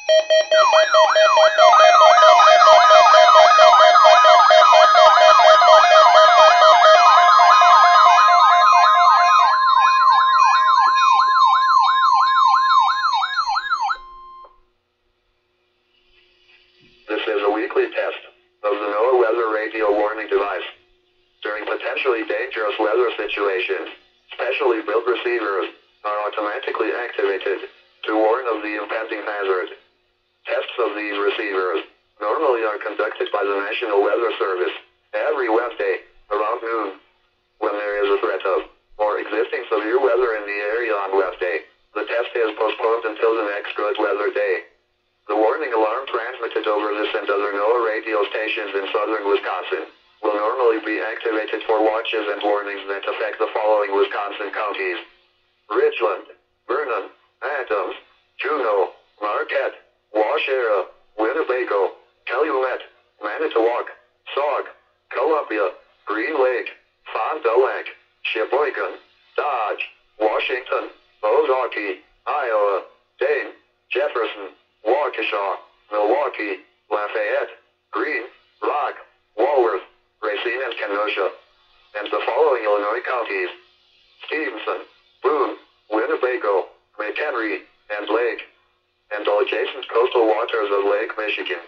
This is a weekly test of the NOAA weather radio warning device. During potentially dangerous weather situations, specially built receivers are automatically activated to warn of the impending hazard. Tests of these receivers normally are conducted by the National Weather Service every Wednesday around noon. When there is a threat of or existing severe weather in the area on Wednesday, the test is postponed until the next good weather day. The warning alarm transmitted over this and other NOAA radio stations in southern Wisconsin will normally be activated for watches and warnings that affect the following Wisconsin counties: Richland, Vernon, Adams, Juneau, Marquette, Waushara, Winnebago, Calumet, Manitowoc, Sauk, Columbia, Green Lake, Fond du Lac, Sheboygan, Dodge, Washington, Milwaukee, Iowa, Dane, Jefferson, Waukesha, Milwaukee, Lafayette, Greene, Rock, Walworth, Racine and Kenosha, and the following Illinois counties: Stevenson, Boone, Winnebago, McHenry, and Lake, and all adjacent coastal waters of Lake Michigan.